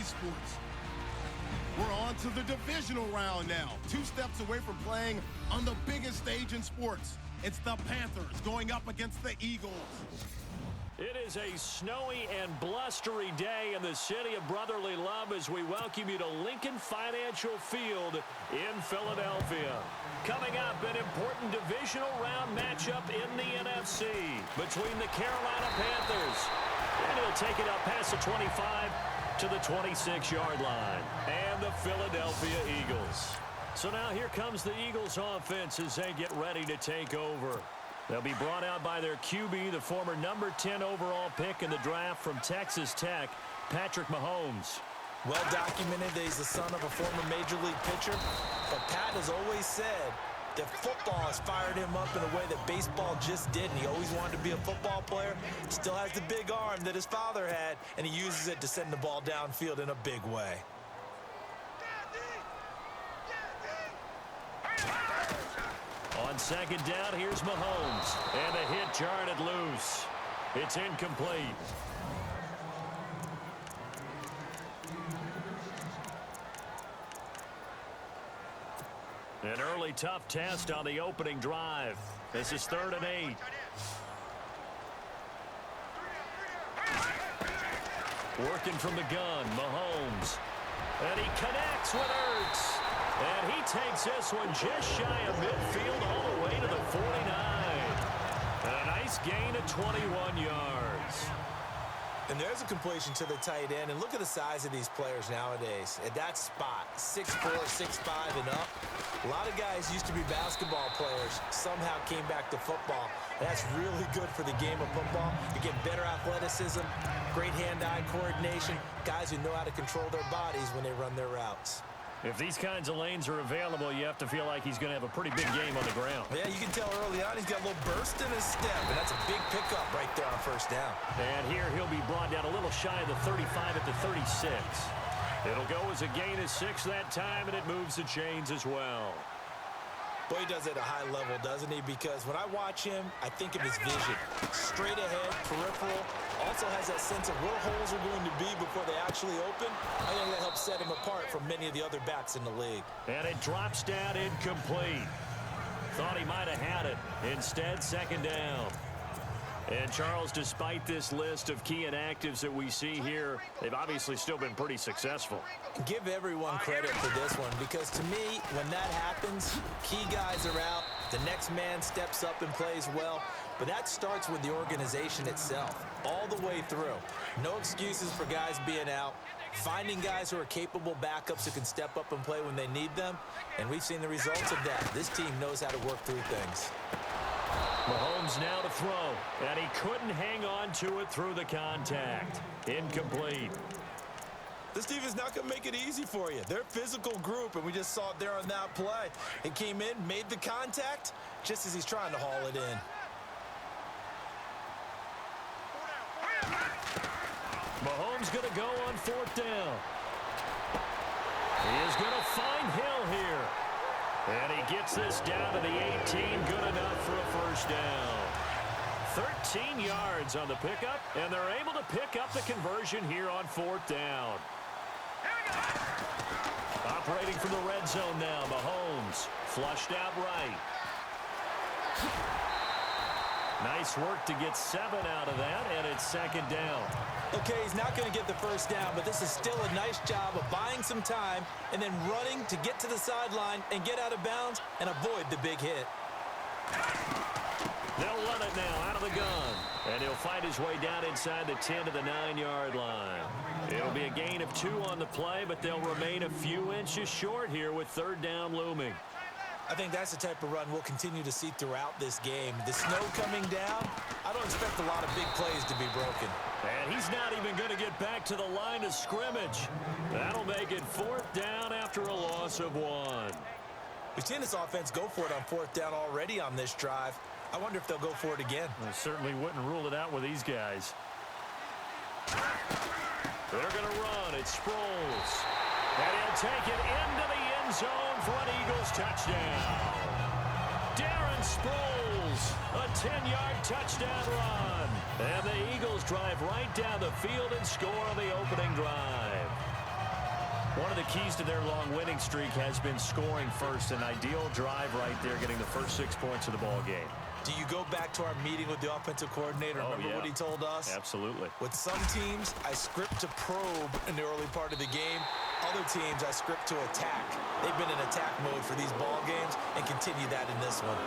today's sports. We're on to the divisional round now. 2 steps away from playing on the biggest stage in sports. It's the Panthers going up against the Eagles. It is a snowy and blustery day in the city of brotherly love as we welcome you to Lincoln Financial Field in Philadelphia. Coming up, an important divisional round matchup in the NFC between the Carolina Panthers. And he'll take it up past the 25 to the 26-yard line. And the Philadelphia Eagles. So now here comes the Eagles offense as they get ready to take over. They'll be brought out by their QB, the former number 10 overall pick in the draft from Texas Tech, Patrick Mahomes. Well documented that he's the son of a former Major League pitcher. But Pat has always said that football has fired him up in a way that baseball just didn't. He always wanted to be a football player. Still has the big arm that his father had, and he uses it to send the ball downfield in a big way. On second down, here's Mahomes. And the hit jarred it loose. It's incomplete. An early tough test on the opening drive. This is 3rd and 8. Working from the gun, Mahomes. And he connects with Ertz. And he takes this one just shy of midfield all the way to the 49. A nice gain of 21 yards. And there's a completion to the tight end. And look at the size of these players nowadays. At that spot, 6'4", 6'5", and up. A lot of guys used to be basketball players. Somehow came back to football. And that's really good for the game of football. You get better athleticism, great hand-eye coordination, guys who know how to control their bodies when they run their routes. If these kinds of lanes are available, you have to feel like he's going to have a pretty big game on the ground. Yeah, you can tell early on he's got a little burst in his step, and that's a big pickup right there on first down. And here he'll be brought down a little shy of the 35 at the 36. It'll go as a gain of 6 that time, and it moves the chains as well. Boy, he does it at a high level, doesn't he? Because when I watch him, I think of his vision. Straight ahead, peripheral. Also has that sense of where holes are going to be before they actually open. I think that helps set him apart from many of the other backs in the league. And it drops down incomplete. Thought he might have had it. Instead, 2nd down. And Charles, despite this list of key inactives that we see here, they've obviously still been pretty successful. Give everyone credit for this one, because to me, when that happens, key guys are out, the next man steps up and plays well, but that starts with the organization itself, all the way through. No excuses for guys being out, finding guys who are capable backups who can step up and play when they need them, and we've seen the results of that. This team knows how to work through things. Mahomes now to throw, and he couldn't hang on to it through the contact. Incomplete. This team is not going to make it easy for you. They're a physical group, and we just saw it there on that play. It came in, made the contact, just as he's trying to haul it in. Mahomes going to go on 4th down. He is going to find Hill here. And he gets this down to the 18, good enough for a 1st down. 13 yards on the pickup, and they're able to pick up the conversion here on 4th down. Operating from the red zone now, Mahomes flushed out right. Nice work to get 7 out of that, and it's 2nd down. Okay, he's not going to get the 1st down, but this is still a nice job of buying some time and then running to get to the sideline and get out of bounds and avoid the big hit. They'll run it now out of the gun, and he'll find his way down inside the 10 to the 9-yard line. It'll be a gain of 2 on the play, but they'll remain a few inches short here with 3rd down looming. I think that's the type of run we'll continue to see throughout this game. The snow coming down, I don't expect a lot of big plays to be broken. And he's not even going to get back to the line of scrimmage. That'll make it 4th down after a loss of 1. We've seen this offense go for it on 4th down already on this drive. I wonder if they'll go for it again. I certainly wouldn't rule it out with these guys. They're going to run. It's Sproles. And he'll take it into the end zone for an Eagles touchdown. Darren Sproles, a 10-yard touchdown run. And the Eagles drive right down the field and score on the opening drive. One of the keys to their long winning streak has been scoring first. An ideal drive right there, getting the first 6 points of the ball game. Do you go back to our meeting with the offensive coordinator? Remember what he told us? Absolutely. With some teams, I script to probe in the early part of the game. Other teams, I script to attack. They've been in attack mode for these ball games and continue that in this one.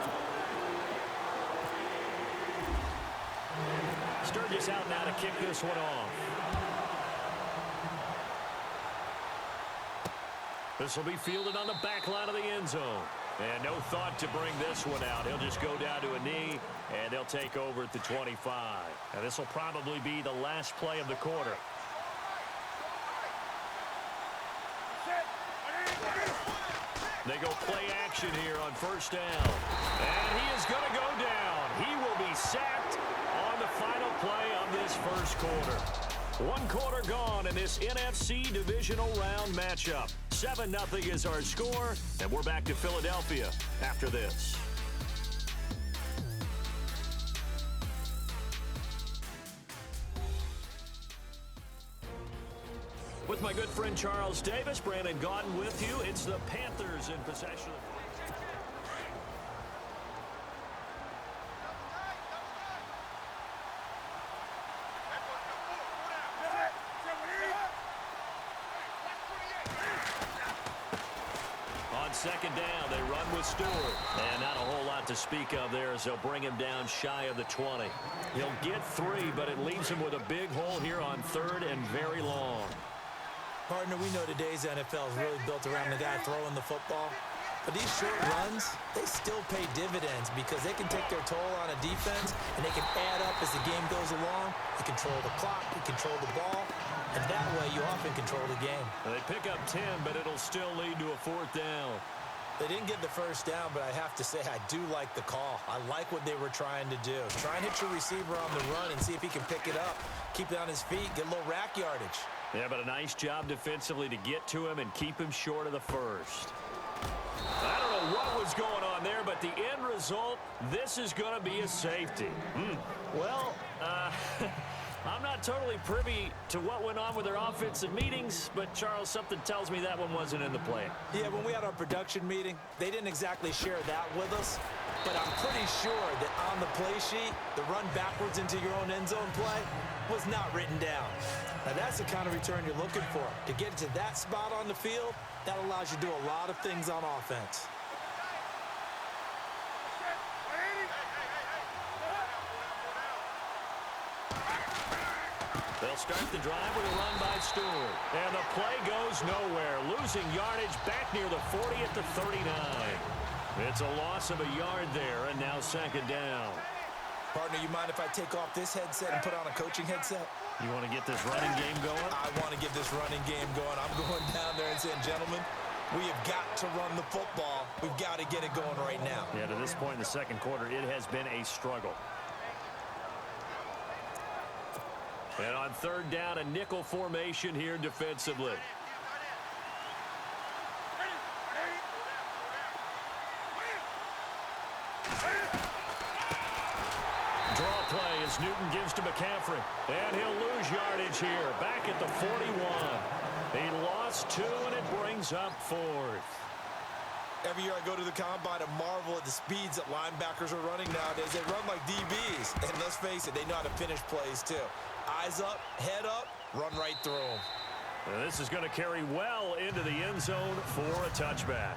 Sturgis out now to kick this one off. This will be fielded on the back line of the end zone. And no thought to bring this one out. He'll just go down to a knee, and they'll take over at the 25. And this will probably be the last play of the quarter. They go play action here on first down. And he is going to go down. He will be sacked on the final play of this first quarter. 1 quarter gone in this NFC Divisional Round matchup. 7-0 is our score, and we're back to Philadelphia after this. With my good friend Charles Davis, Brandon Gaudin with you. It's the Panthers in possession. On second down, they run with Stewart. And not a whole lot to speak of there as they'll bring him down shy of the 20. He'll get 3, but it leaves him with a big hole here on third and very long. Partner, we know today's NFL is really built around the guy throwing the football. But these short runs, they still pay dividends because they can take their toll on a defense, and they can add up as the game goes along. You control the clock, you control the ball, and that way you often control the game. They pick up 10, but it'll still lead to a 4th down. They didn't get the first down, but I have to say I do like the call. I like what they were trying to do. Try and hit your receiver on the run and see if he can pick it up, keep it on his feet, get a little rack yardage. Yeah, but a nice job defensively to get to him and keep him short of the first. I don't know what was going on there, but the end result, this is going to be a safety. Well, I'm not totally privy to what went on with their offensive meetings, but, Charles, something tells me that one wasn't in the plan. Yeah, when we had our production meeting, they didn't exactly share that with us, but I'm pretty sure that on the play sheet, the run backwards into your own end zone play was not written down. Now, that's the kind of return you're looking for. To get to that spot on the field, that allows you to do a lot of things on offense. They'll start the drive with a run by Stewart. And the play goes nowhere. Losing yardage back near the 40 at the 39. It's a loss of a yard there, and now second down. Partner, you mind if I take off this headset and put on a coaching headset? You want to get this running game going? I want to get this running game going. I'm going down there and saying, gentlemen, we have got to run the football. We've got to get it going right now. Yeah, to this point in the second quarter, it has been a struggle. And on third down, a nickel formation here defensively. Draw play as Newton gives to McCaffrey. And he'll lose yardage here. Back at the 41. He lost 2, and it brings up 4th. Every year I go to the combine and marvel at the speeds that linebackers are running nowadays. They run like DBs. And let's face it, they know how to finish plays too. Eyes up, head up, run right through them. And this is going to carry well into the end zone for a touchback.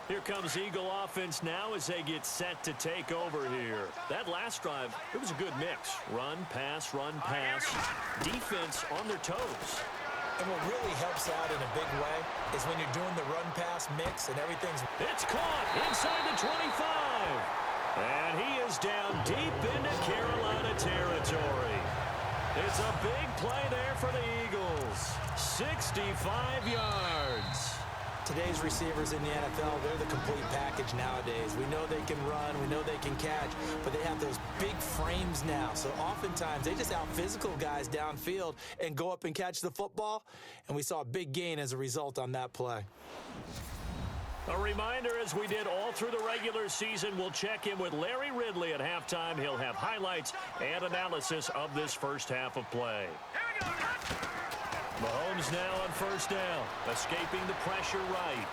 Here comes Eagle offense now as they get set to take over here. That last drive, it was a good mix. Run, pass, defense on their toes. And what really helps out in a big way is when you're doing the run-pass mix and everything's... It's caught inside the 25. And he is down deep into Carolina territory. It's a big play there for the Eagles. 65 yards. Today's receivers in the NFL, they're the complete package nowadays. We know they can run, we know they can catch, but they have those big frames now. So oftentimes they just out-physical guys downfield and go up and catch the football, and we saw a big gain as a result on that play. A reminder, as we did all through the regular season, we'll check in with Larry Ridley at halftime. He'll have highlights and analysis of this first half of play. Here we go. Mahomes now on first down, escaping the pressure right.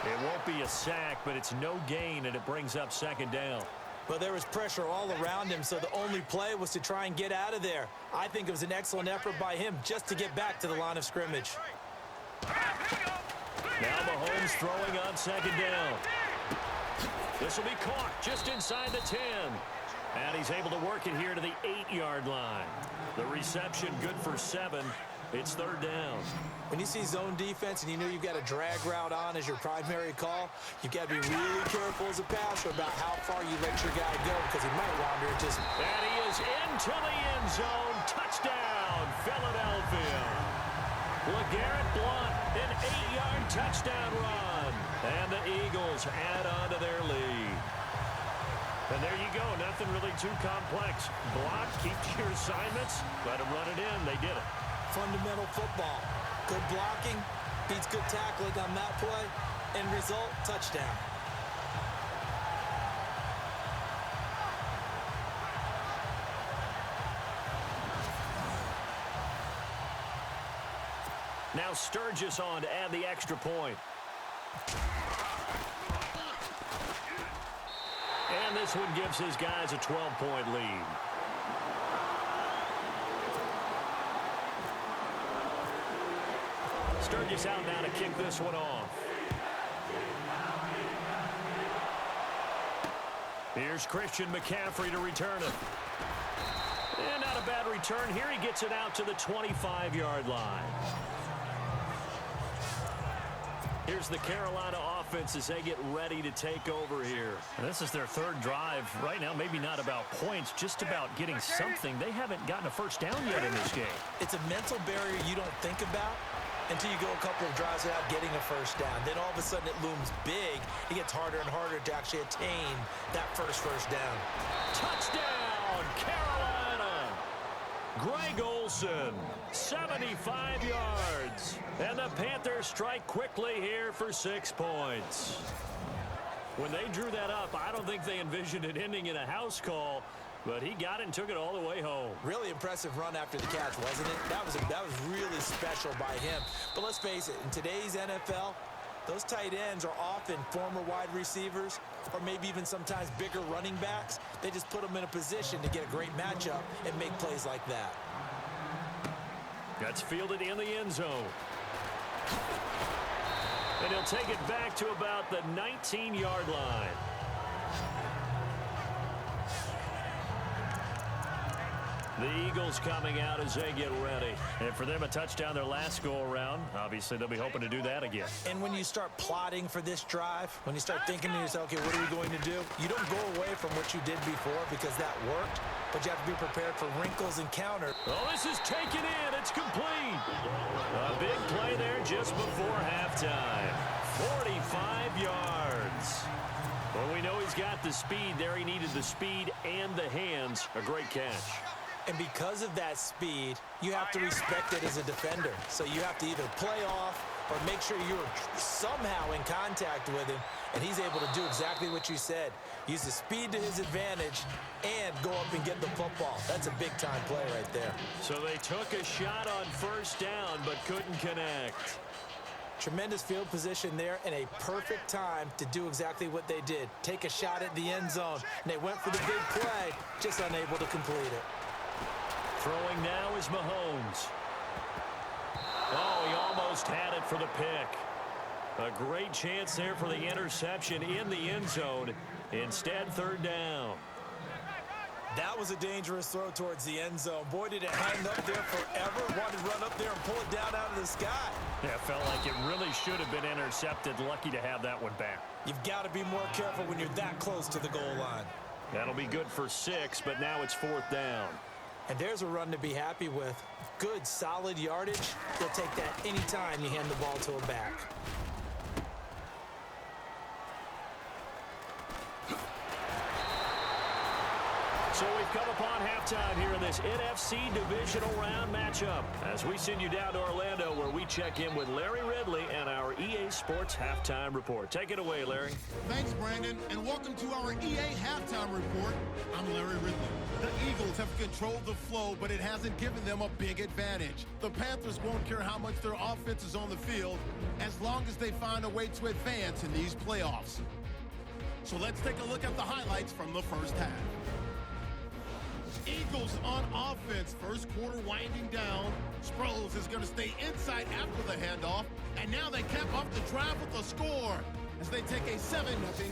It won't be a sack, but it's no gain, and it brings up second down. Well, there was pressure all around him, so the only play was to try and get out of there. I think it was an excellent effort by him just to get back to the line of scrimmage. Now Mahomes throwing on second down. This will be caught just inside the 10. And he's able to work it here to the 8-yard line. The reception good for 7. It's third down. When you see zone defense and you know you've got a drag route on as your primary call, you've got to be really careful as a passer about how far you let your guy go because he might wander into some. And he is into the end zone. Touchdown, Philadelphia. LeGarrette Blount, an 8-yard touchdown run. And the Eagles add on to their lead. And there you go. Nothing really too complex. Block, keep to your assignments, let them run it in. They did it. Fundamental football. Good blocking beats good tackling on that play. End result, touchdown. Now Sturgis on to add the extra point. And this one gives his guys a 12-point lead. Sturgis out now to kick this one off. Here's Christian McCaffrey to return it. And not a bad return here. He gets it out to the 25-yard line. Here's the Carolina offense as they get ready to take over here. And this is their third drive. Right now, maybe not about points, just about getting something. They haven't gotten a first down yet in this game. It's a mental barrier you don't think about until you go a couple of drives without getting a first down. Then all of a sudden it looms big. It gets harder and harder to actually attain that first down. Touchdown, Carolina! Greg Olsen, 75 yards. And the Panthers strike quickly here for 6 points. When they drew that up, I don't think they envisioned it ending in a house call, but he got it and took it all the way home. Really impressive run after the catch, wasn't it? That was really special by him. But let's face it, in today's NFL, those tight ends are often former wide receivers or maybe even sometimes bigger running backs. They just put them in a position to get a great matchup and make plays like that. That's fielded in the end zone. And he'll take it back to about the 19-yard line. The Eagles coming out as they get ready. And for them, a touchdown their last go-around. Obviously, they'll be hoping to do that again. And when you start plotting for this drive, when you start thinking to yourself, okay, what are we going to do? You don't go away from what you did before because that worked, but you have to be prepared for wrinkles and counters. Oh, this is taken in. It's complete. A big play there just before halftime. 45 yards. Well, we know he's got the speed there. He needed the speed and the hands. A great catch. And because of that speed, you have to respect it as a defender. So you have to either play off or make sure you're somehow in contact with him, and he's able to do exactly what you said. Use the speed to his advantage and go up and get the football. That's a big-time play right there. So they took a shot on first down but couldn't connect. Tremendous field position there and a perfect time to do exactly what they did. Take a shot at the end zone. And they went for the big play, just unable to complete it. Throwing now is Mahomes. Oh, he almost had it for the pick. A great chance there for the interception in the end zone. Instead, third down. That was a dangerous throw towards the end zone. Boy, did it hang up there forever. Wanted to run up there and pull it down out of the sky. Yeah, it felt like it really should have been intercepted. Lucky to have that one back. You've got to be more careful when you're that close to the goal line. That'll be good for 6, but now it's fourth down. And there's a run to be happy with. Good, solid yardage. You'll take that anytime you hand the ball to a back. So we've come upon halftime here in this NFC Divisional Round matchup as we send you down to Orlando where we check in with Larry Ridley and our EA Sports Halftime Report. Take it away, Larry. Thanks, Brandon, and welcome to our EA Halftime Report. I'm Larry Ridley. The Eagles have controlled the flow, but it hasn't given them a big advantage. The Panthers won't care how much their offense is on the field as long as they find a way to advance in these playoffs. So let's take a look at the highlights from the first half. Eagles on offense. First quarter winding down. Sproles is going to stay inside after the handoff. And now they cap off the drive with a score as they take a 7-0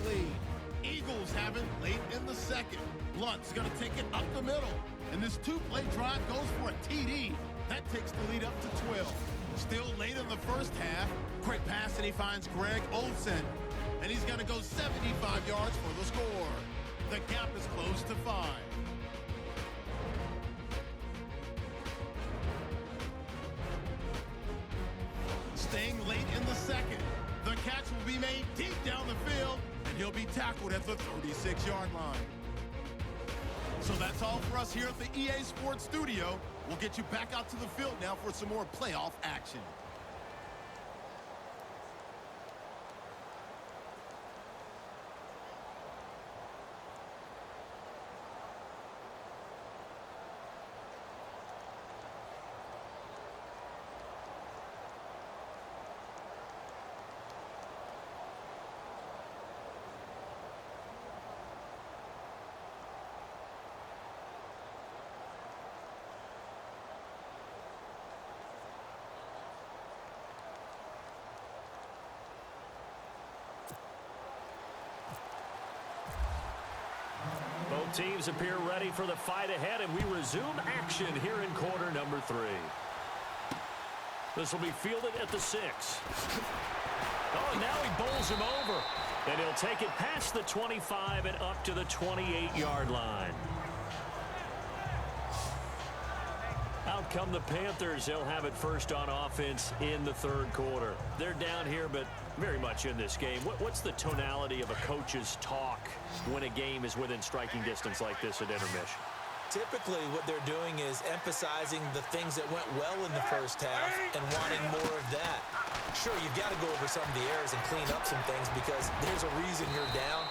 lead. Eagles have it late in the second. Blunt's going to take it up the middle. And this two-play drive goes for a TD. That takes the lead up to 12. Still late in the first half. Quick pass and he finds Greg Olsen. And he's going to go 75 yards for the score. The gap is close to 5. Staying late in the second. The catch will be made deep down the field, and he'll be tackled at the 36-yard line. So that's all for us here at the EA Sports Studio. We'll get you back out to the field now for some more playoff action. Both teams appear ready for the fight ahead, and we resume action here in quarter number 3. This will be fielded at the 6. Oh, and now he bowls him over. And he'll take it past the 25 and up to the 28-yard line. Out come the Panthers. They'll have it first on offense in the third quarter. They're down here, but very much in this game. What's the tonality of a coach's talk when a game is within striking distance like this at intermission? Typically, what they're doing is emphasizing the things that went well in the first half and wanting more of that. Sure, you've got to go over some of the errors and clean up some things because there's a reason you're down.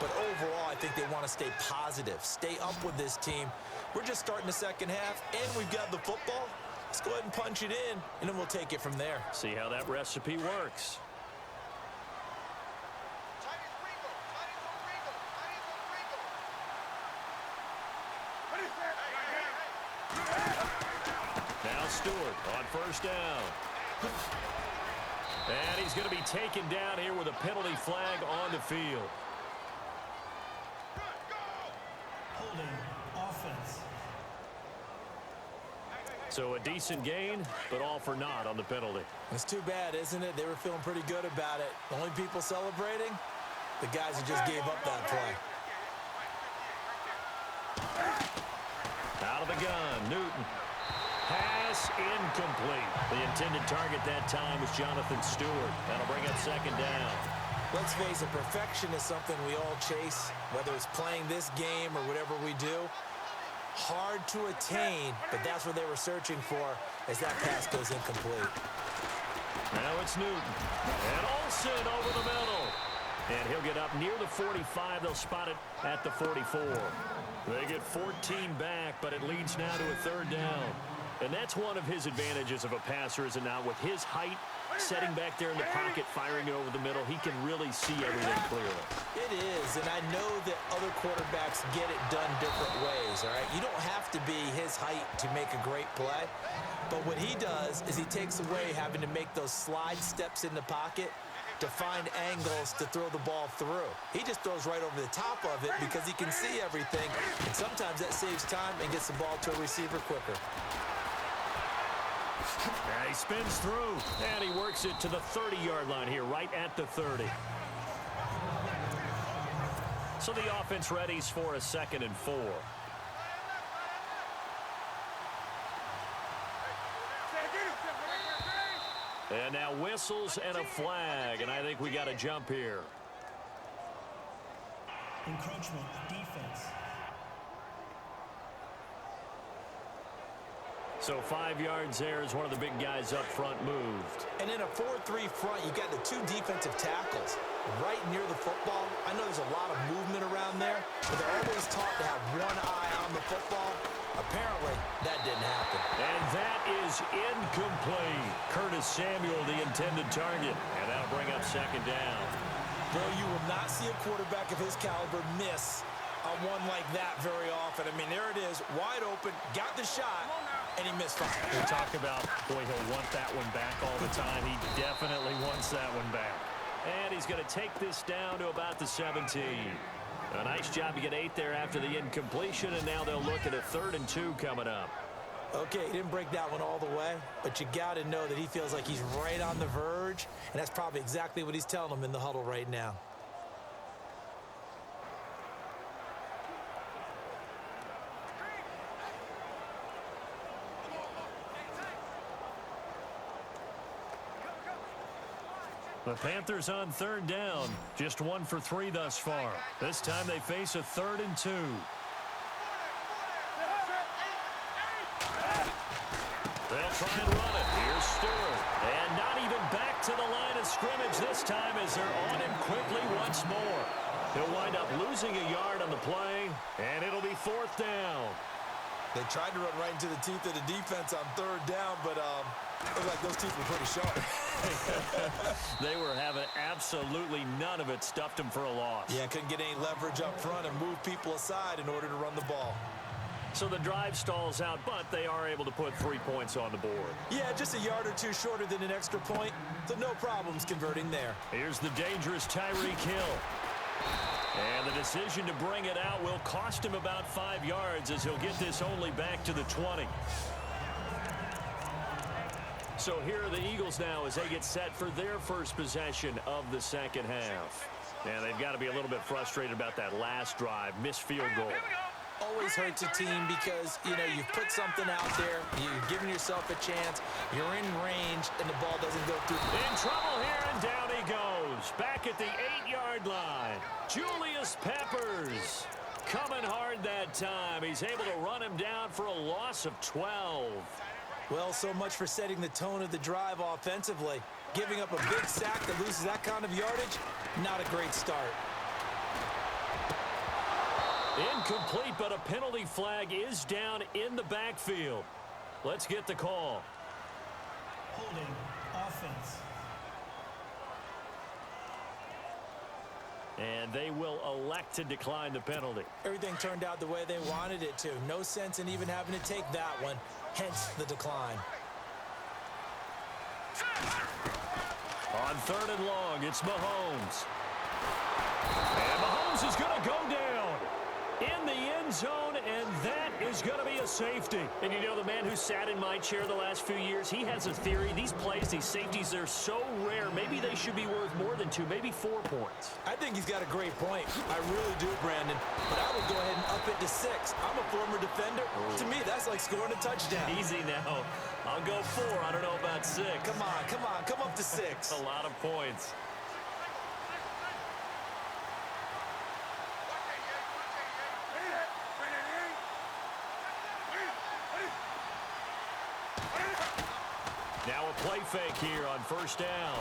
But overall, I think they want to stay positive, stay up with this team. We're just starting the second half, and we've got the football. Let's go ahead and punch it in, and then we'll take it from there. See how that recipe works. Now Stewart on first down. And he's going to be taken down here with a penalty flag on the field. Holding offense. So a decent gain, but all for naught on the penalty. It's too bad, isn't it? They were feeling pretty good about it. The only people celebrating, the guys who just gave up that play. Out of the gun, Newton. Pass incomplete. The intended target that time was Jonathan Stewart. That'll bring up second down. Let's face it, perfection is something we all chase, whether it's playing this game or whatever we do. Hard to attain, but that's what they were searching for as that pass goes incomplete. Now it's Newton. And Olsen over the middle. And he'll get up near the 45. They'll spot it at the 44. They get 14 back, but it leads now to a third down. And that's one of his advantages of a passer, is it not? With his height, setting back there in the pocket, firing it over the middle, he can really see everything clearly. It is, and I know that other quarterbacks get it done different ways, all right? You don't have to be his height to make a great play. But what he does is he takes away having to make those slide steps in the pocket to find angles to throw the ball through. He just throws right over the top of it because he can see everything, and sometimes that saves time and gets the ball to a receiver quicker. And he spins through, and he works it to the 30-yard line here, right at the 30. So the offense readies for a 2nd and 4. And now whistles and a flag, and I think we got to jump here. Encroachment defense. So 5 yards there as one of the big guys up front moved. And in a 4-3 front, you got the 2 defensive tackles right near the football. I know there's a lot of movement around there, but they're always taught to have one eye on the football. Apparently, that didn't happen. And that is incomplete. Curtis Samuel, the intended target. And that'll bring up second down. Bro, you will not see a quarterback of his caliber miss on one like that very often. I mean, there it is, wide open, got the shot, and he missed fire. We talk about, boy, he'll want that one back all the time. He definitely wants that one back. And he's going to take this down to about the 17. A nice job to get 8 there after the incompletion, and now they'll look at a 3rd and 2 coming up. Okay, he didn't break that one all the way, but you got to know that he feels like he's right on the verge, and that's probably exactly what he's telling them in the huddle right now. The Panthers on 3rd down. Just 1 for 3 thus far. This time they face a 3rd and 2. They'll try and run it. Here's Stewart. And not even back to the line of scrimmage this time as they're on him quickly once more. He'll wind up losing a yard on the play, and it'll be 4th down. They tried to run right into the teeth of the defense on 3rd down, but it looked like those teeth were pretty sharp. They were having absolutely none of it. Stuffed them for a loss. Yeah, couldn't get any leverage up front and move people aside in order to run the ball. So the drive stalls out, but they are able to put 3 points on the board. Yeah, just a yard or 2 shorter than an extra point, so no problems converting there. Here's the dangerous Tyreek Hill. And the decision to bring it out will cost him about 5 yards as he'll get this only back to the 20. So here are the Eagles now as they get set for their first possession of the second half. And they've got to be a little bit frustrated about that last drive, missed field goal. Always hurts a team because, you know, you've put something out there, you've given yourself a chance, you're in range, and the ball doesn't go through. In trouble here, and down he goes. Back at the 8-yard line. Julius Peppers coming hard that time. He's able to run him down for a loss of 12. Well, so much for setting the tone of the drive offensively. Giving up a big sack that loses that kind of yardage, not a great start. Incomplete, but a penalty flag is down in the backfield. Let's get the call. Holding offense. And they will elect to decline the penalty. Everything turned out the way they wanted it to. No sense in even having to take that one, hence the decline. On 3rd and long, it's Mahomes. And Mahomes is going to go down in the end zone, and that is going to be a safety. And you know, the man who sat in my chair the last few years, he has a theory. These plays, these safeties, they're so rare. Maybe they should be worth more than 2, maybe 4 points. I think he's got a great point. I really do, Brandon. But I would go ahead and up it to 6. I'm a former defender. To me, that's like scoring a touchdown. Easy now. I'll go 4. I don't know about 6. Come on, come on. Come up to 6. A lot of points. Now a play fake here on 1st down.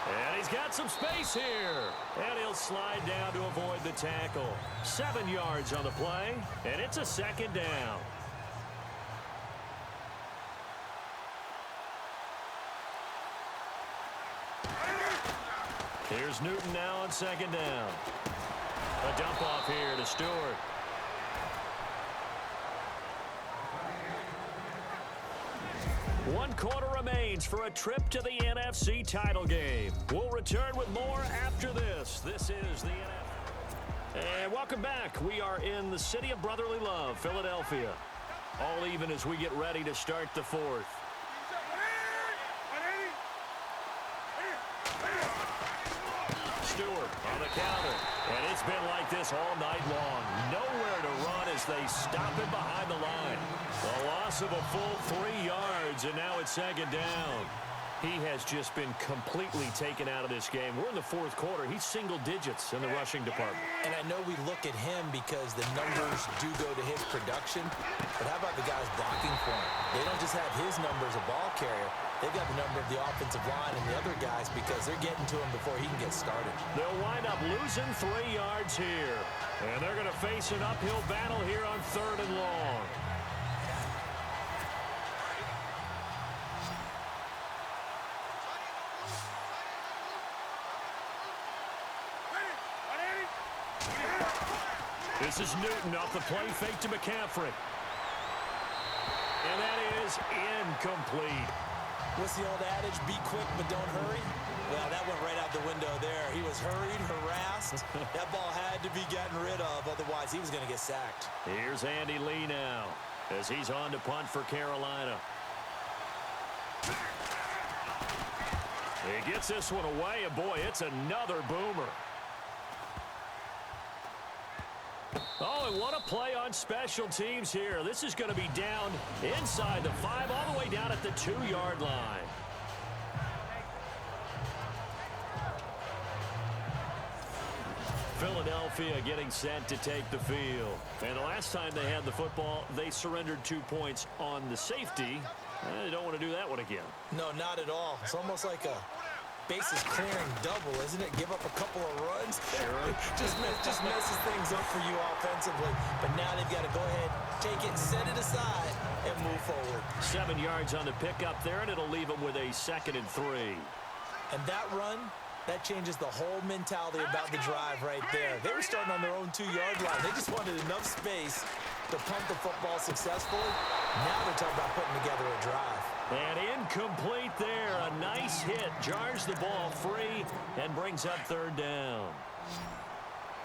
And he's got some space here. And he'll slide down to avoid the tackle. 7 yards on the play, and it's a 2nd down. Here's Newton now on 2nd down. A dump off here to Stewart. One quarter remains for a trip to the NFC title game. We'll return with more after this. This is the NFL. And welcome back. We are in the city of brotherly love, Philadelphia. All even as we get ready to start the 4th. Stewart on the counter. And it's been like this all night long. Nowhere to run as they stop him behind the line. A loss of a full 3 yards, and now it's 2nd down. He has just been completely taken out of this game. We're in the fourth quarter. He's single digits in the rushing department. And I know we look at him because the numbers do go to his production, but how about the guys blocking for him? They don't just have his number as a ball carrier. They've got the number of the offensive line and the other guys because they're getting to him before he can get started. They'll wind up losing 3 yards here. And they're going to face an uphill battle here on 3rd and long. This is Newton off the play fake to McCaffrey. And that is incomplete. What's the old adage? Be quick, but don't hurry? Well, that went right out the window there. He was hurried, harassed. That ball had to be gotten rid of. Otherwise, he was going to get sacked. Here's Andy Lee now as he's on to punt for Carolina. He gets this one away, and boy, it's another boomer. Oh, and what a play on special teams here. This is going to be down inside the 5, all the way down at the 2-yard line. Philadelphia getting set to take the field. And the last time they had the football, they surrendered 2 points on the safety. They don't want to do that one again. No, not at all. It's almost like a bases clearing double, isn't it? Give up a couple of runs. Sure. just messes things up for you offensively. But now they've got to go ahead, take it, set it aside, and move forward. 7 yards on the pickup there, and it'll leave them with a 2nd and 3. And that run, that changes the whole mentality about the drive right there. They were starting on their own 2-yard line. They just wanted enough space to punt the football successfully. Now they're talking about putting together a drive. And incomplete there. A nice hit. Jars the ball free and brings up 3rd down.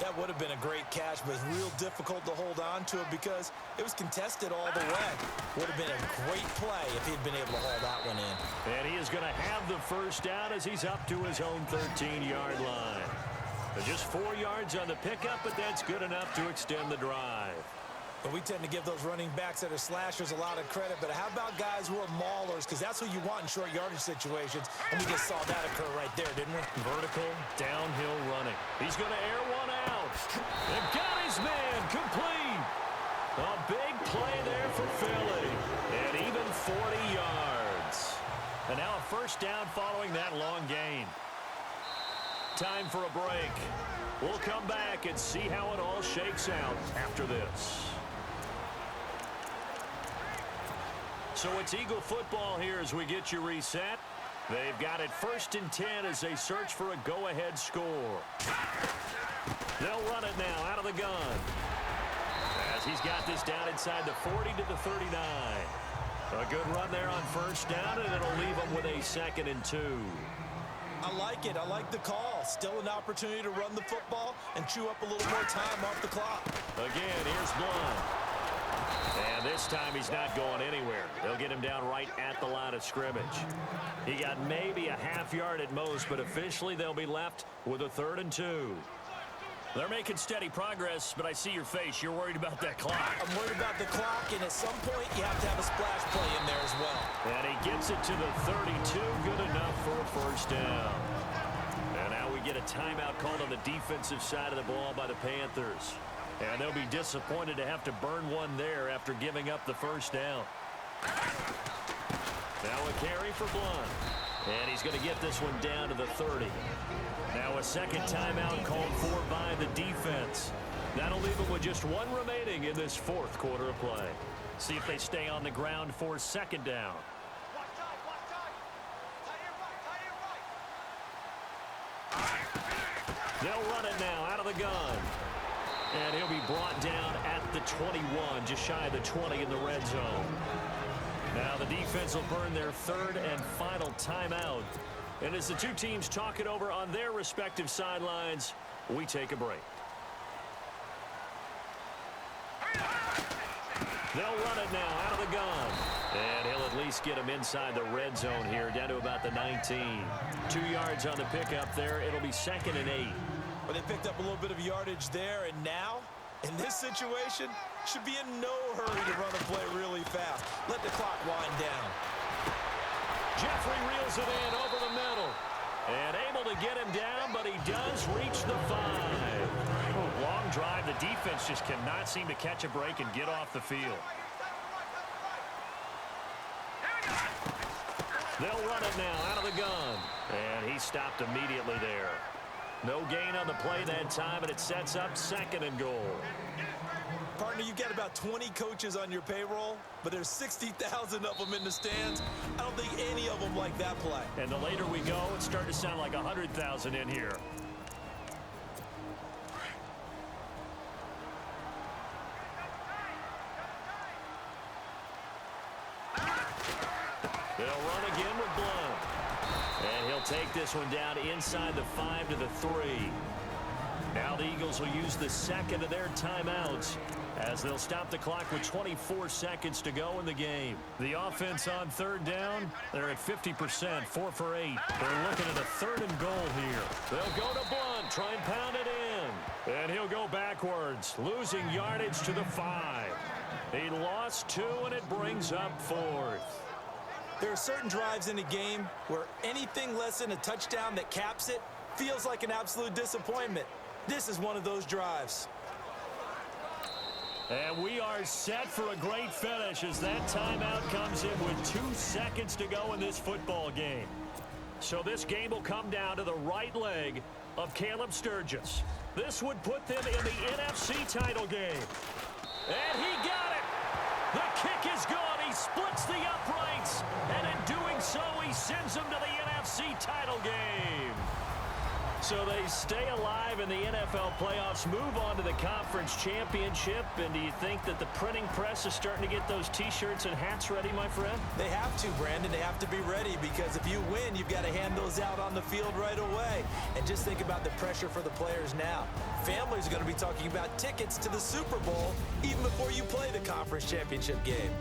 That would have been a great catch, but it's real difficult to hold on to it because it was contested all the way. Would have been a great play if he'd been able to haul that one in. And he is going to have the 1st down as he's up to his own 13-yard line. Just 4 yards on the pickup, but that's good enough to extend the drive. But we tend to give those running backs that are slashers a lot of credit. But how about guys who are maulers? Because that's who you want in short yardage situations. And we just saw that occur right there, didn't we? Vertical, downhill running. He's going to air one out. And got his man complete. A big play there for Philly. And even 40 yards. And now a 1st down following that long gain. Time for a break. We'll come back and see how it all shakes out after this. So it's Eagle football here as we get you reset. They've got it 1st and 10 as they search for a go-ahead score. They'll run it now out of the gun. As he's got this down inside the 40 to the 39. A good run there on 1st down, and it'll leave them with a 2nd and 2. I like it. I like the call. Still an opportunity to run the football and chew up a little more time off the clock. Again, here's Blunt. And this time he's not going anywhere. They'll get him down right at the line of scrimmage. He got maybe a half yard at most, but officially they'll be left with a 3rd and 2. They're making steady progress, but I see your face. You're worried about that clock. I'm worried about the clock, and at some point you have to have a splash play in there as well. And he gets it to the 32. Good enough for a 1st down. And now we get a timeout called on the defensive side of the ball by the Panthers. And they'll be disappointed to have to burn one there after giving up the 1st down. Now a carry for Blunt. And he's going to get this one down to the 30. Now a 2nd timeout called for by the defense. That'll leave them with just 1 remaining in this 4th quarter of play. See if they stay on the ground for 2nd down. They'll run it now out of the gun. And he'll be brought down at the 21, just shy of the 20 in the red zone. Now the defense will burn their 3rd and final timeout. And as the two teams talk it over on their respective sidelines, we take a break. They'll run it now out of the gun. And he'll at least get him inside the red zone here, down to about the 19. 2 yards on the pickup there. It'll be 2nd and 8. But they picked up a little bit of yardage there, and now, in this situation, should be in no hurry to run a play really fast. Let the clock wind down. Jeffrey reels it in over the middle. And able to get him down, but he does reach the 5. Long drive. The defense just cannot seem to catch a break and get off the field. They'll run it now out of the gun. And he stopped immediately there. No gain on the play that time, and it sets up 2nd and goal. Partner, you've got about 20 coaches on your payroll, but there's 60,000 of them in the stands. I don't think any of them like that play. And the later we go, it's starting to sound like 100,000 in here. They'll run again with Blount. And he'll take this one down inside the 5 to the 3. Now the Eagles will use the 2nd of their timeouts as they'll stop the clock with 24 seconds to go in the game. The offense on 3rd down, they're at 50%, 4 for 8. They're looking at a 3rd and goal here. They'll go to Blount, try and pound it in. And he'll go backwards, losing yardage to the 5. He lost 2, and it brings up 4th. There are certain drives in a game where anything less than a touchdown that caps it feels like an absolute disappointment. This is one of those drives. And we are set for a great finish as that timeout comes in with 2 seconds to go in this football game. So this game will come down to the right leg of Caleb Sturgis. This would put them in the NFC title game. And he got it. The kick is good. He splits the uprights. And in doing so, he sends them to the NFC title game. So they stay alive in the NFL playoffs, move on to the conference championship. And do you think that the printing press is starting to get those T-shirts and hats ready, my friend? They have to, Brandon. They have to be ready because if you win, you've got to hand those out on the field right away. And just think about the pressure for the players now. Families are going to be talking about tickets to the Super Bowl even before you play the conference championship game.